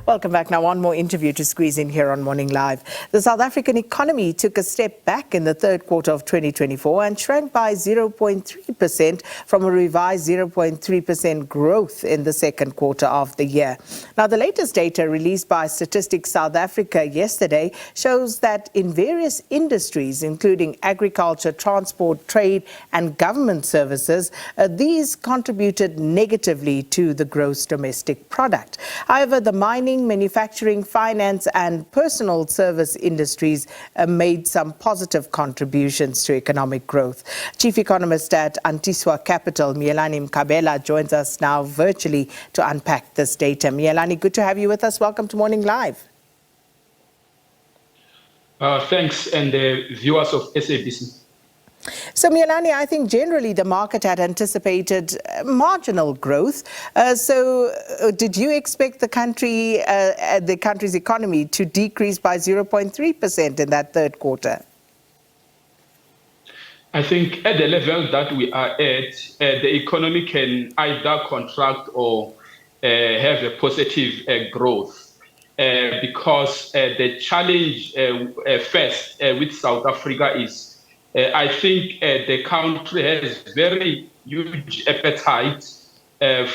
Welcome back. Now, one more interview to squeeze in here on Morning Live. The South African economy took a step back in the third quarter of 2024 and shrank by 0.3% from a revised 0.3% growth in the second quarter of the year. Now, the latest data released by Statistics South Africa yesterday shows that in various industries, including agriculture, transport, trade and government services, these contributed negatively to the gross domestic product. However, the mining, manufacturing, finance and personal service industries made some positive contributions to economic growth. Chief Economist at Antswisa Capital, Miyelani Mkhabela, joins us now virtually to unpack this data. Miyelani, good to have you with us. Welcome to Morning Live. Thanks, and the viewers of SABC. So, Miyelani, I think generally the market had anticipated marginal growth. Did you expect the country's economy to decrease by 0.3% in that third quarter? I think at the level that we are at, the economy can either contract or have a positive growth. Because the challenge first with South Africa is I think the country has very huge appetite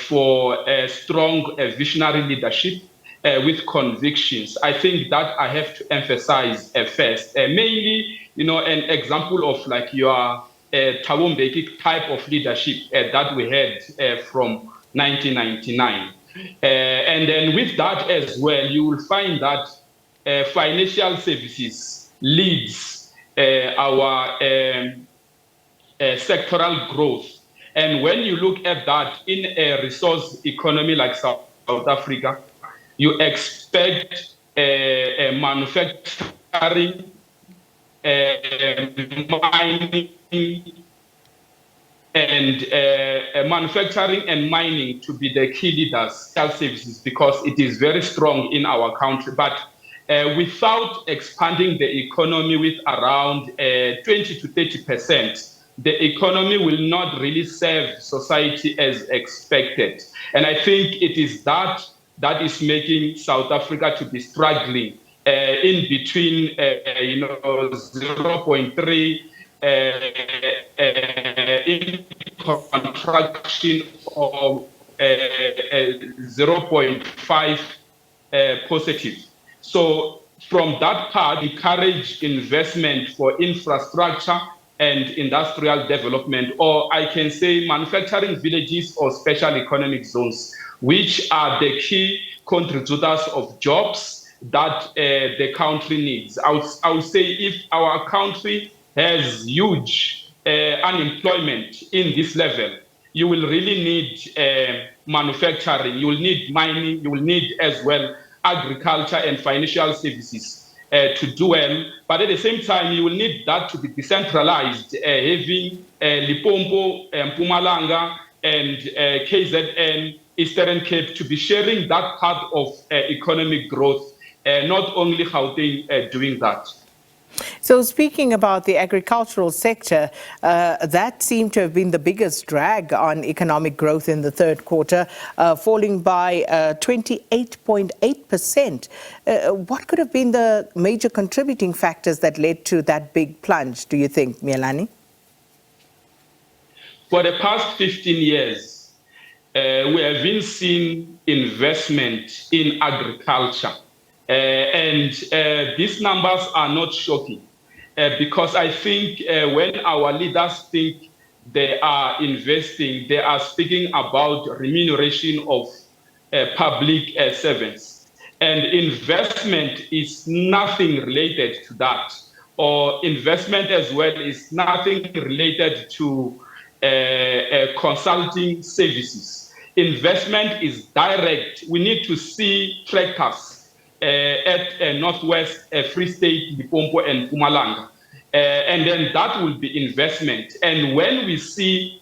for a strong visionary leadership with convictions. I think that I have to emphasize first. Mainly, an example of like your Thabo Mbeki type of leadership that we had from 1999. And then with that as well, you will find that financial services leads our sectoral growth. And when you look at that in a resource economy like South Africa, you expect manufacturing, mining, and mining to be the key leaders, health services, because it is very strong in our country. But without expanding the economy with around 20 to 30%, the economy will not really serve society as expected. And I think it is that is making South Africa to be struggling in between 0.3 in contraction of 0.5 positive. So from that part, encourage investment for infrastructure and industrial development, or I can say manufacturing villages or special economic zones, which are the key contributors of jobs that the country needs. I would say if our country has huge unemployment in this level, you will really need manufacturing, you will need mining, you will need as well agriculture and financial services to do well. But at the same time, you will need that to be decentralized, having Limpopo, Mpumalanga, and KZN, Eastern Cape, to be sharing that part of economic growth, not only Gauteng doing that. So speaking about the agricultural sector, that seemed to have been the biggest drag on economic growth in the third quarter, falling by 28.8%. What could have been the major contributing factors that led to that big plunge, do you think, Miyelani? For the past 15 years, we have been seeing investment in agriculture. And these numbers are not shocking because I think when our leaders think they are investing, they are speaking about remuneration of public servants. And investment is nothing related to that, or investment as well is nothing related to consulting services. Investment is direct. We need to see tractors at Northwest Free State, Limpopo and Mpumalanga. And then that will be investment. And when we see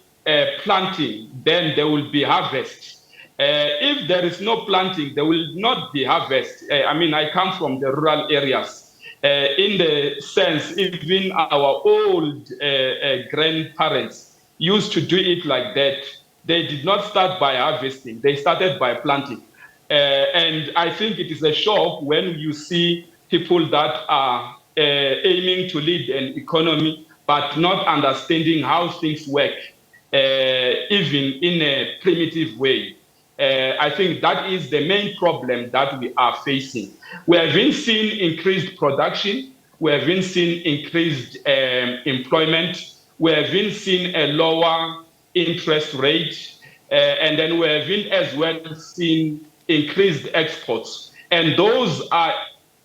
planting, then there will be harvest. If there is no planting, there will not be harvest. I come from the rural areas. In the sense, even our old grandparents used to do it like that. They did not start by harvesting. They started by planting. And I think it is a shock when you see people that are aiming to lead an economy, but not understanding how things work, even in a primitive way. I think that is the main problem that we are facing. We have been seeing increased production. We have been seeing increased employment. We have been seeing a lower interest rate. And then we have been as well seeing increased exports. And those are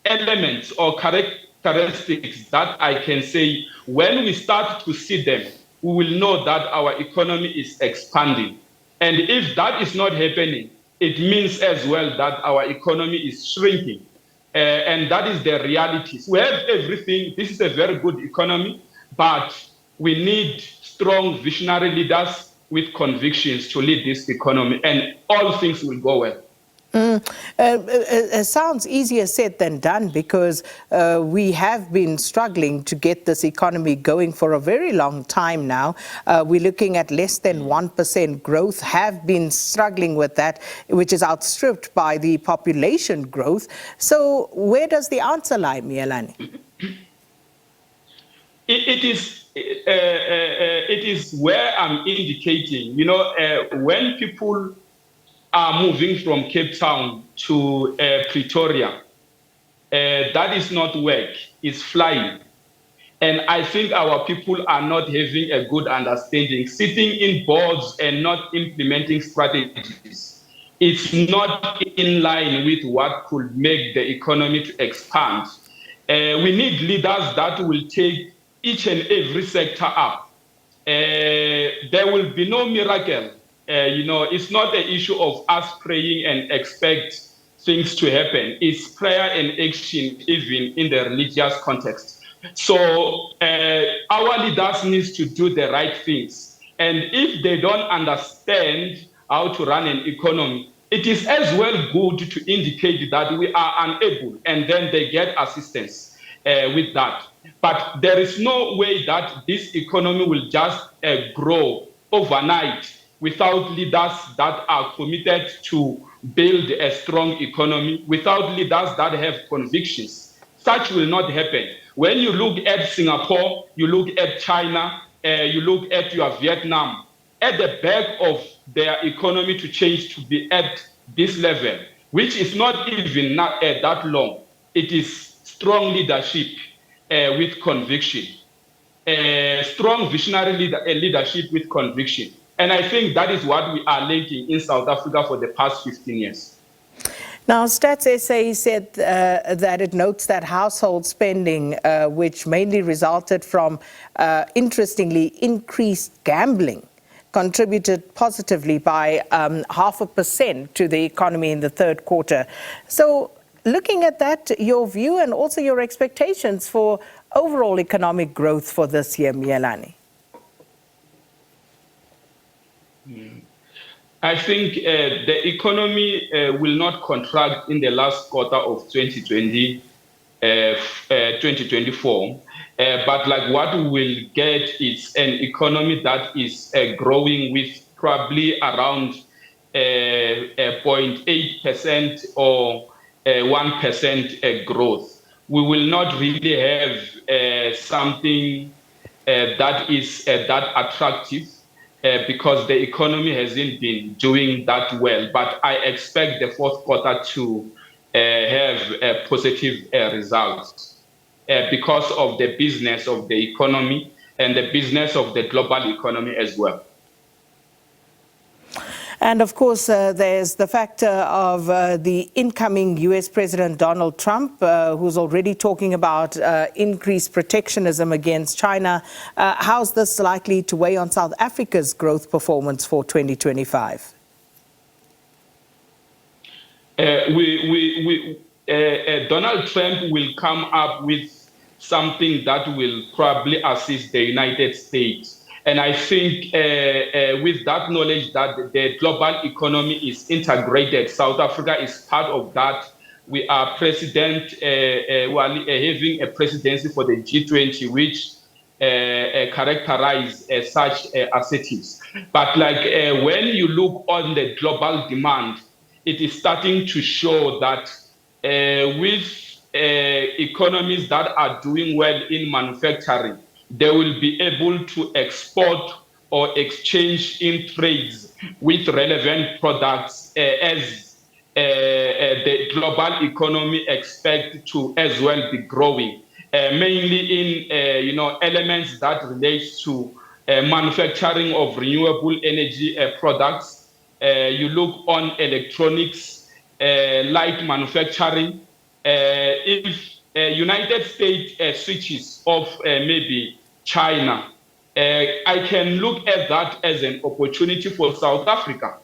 elements or characteristics that I can say when we start to see them, we will know that our economy is expanding. And if that is not happening, it means as well that our economy is shrinking. And that is the reality. We have everything. This is a very good economy, but we need strong visionary leaders with convictions to lead this economy, and all things will go well. Sounds easier said than done, because we have been struggling to get this economy going for a very long time now. We're looking at less than 1% growth, have been struggling with that, which is outstripped by the population growth. So where does the answer lie, Miyelani? It is where I'm indicating, when people are moving from Cape Town to Pretoria, that is not work, it's flying. And I think our people are not having a good understanding. Sitting in boards and not implementing strategies, it's not in line with what could make the economy to expand. We need leaders that will take each and every sector up. There will be no miracle. It's not an issue of us praying and expect things to happen. It's prayer and action, even in the religious context. So our leaders need to do the right things. And if they don't understand how to run an economy, it is as well good to indicate that we are unable, and then they get assistance with that. But there is no way that this economy will just grow overnight without leaders that are committed to build a strong economy, without leaders that have convictions. Such will not happen. When you look at Singapore, you look at China, you look at your Vietnam, at the back of their economy to change to be at this level, which is not even that long. It is strong leadership with conviction, strong visionary leadership with conviction. And I think that is what we are lacking in South Africa for the past 15 years. Now, Stats SA said that it notes that household spending, which mainly resulted from, interestingly, increased gambling, contributed positively by 0.5% to the economy in the third quarter. So looking at that, your view and also your expectations for overall economic growth for this year, Miyelani? I think the economy will not contract in the last quarter of 2024. But like what we will get is an economy that is growing with probably around 0.8% or 1% growth. We will not really have something that is that attractive. Because the economy hasn't been doing that well. But I expect the fourth quarter to have positive results because of the business of the economy and the business of the global economy as well. And of course, there's the factor of the incoming US President Donald Trump, who's already talking about increased protectionism against China. How's this likely to weigh on South Africa's growth performance for 2025? Donald Trump will come up with something that will probably assist the United States. And I think with that knowledge that the global economy is integrated, South Africa is part of that. We are having a presidency for the G20, which characterize such assertives. But like when you look on the global demand, it is starting to show that with economies that are doing well in manufacturing, they will be able to export or exchange in trades with relevant products as the global economy expect to as well be growing, mainly in elements that relate to manufacturing of renewable energy products. You look on electronics, light manufacturing. If United States switches off maybe China, I can look at that as an opportunity for South Africa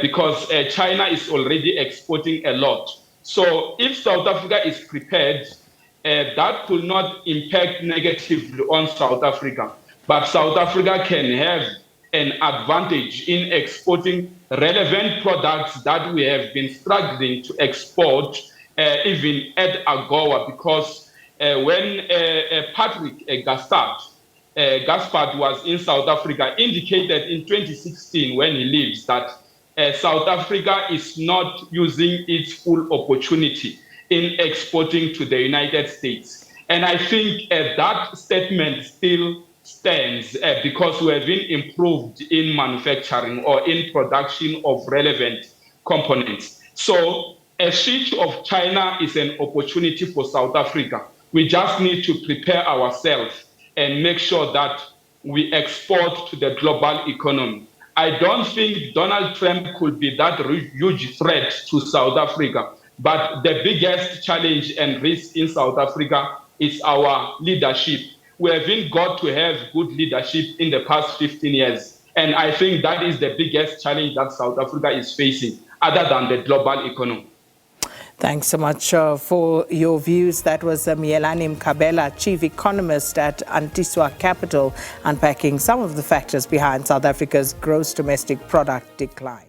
because China is already exporting a lot. So if South Africa is prepared, that could not impact negatively on South Africa. But South Africa can have an advantage in exporting relevant products that we have been struggling to export, even at AGOA, because when Patrick Gaspard was in South Africa, indicated in 2016 when he leaves that South Africa is not using its full opportunity in exporting to the United States. And I think that statement still stands because we have been improved in manufacturing or in production of relevant components. So a switch of China is an opportunity for South Africa. We just need to prepare ourselves and make sure that we export to the global economy. I don't think Donald Trump could be that huge threat to South Africa. But the biggest challenge and risk in South Africa is our leadership. We haven't got to have good leadership in the past 15 years. And I think that is the biggest challenge that South Africa is facing, other than the global economy. Thanks so much for your views. That was Miyelani Mkhabela, Chief Economist at Antswisa Capital, unpacking some of the factors behind South Africa's gross domestic product decline.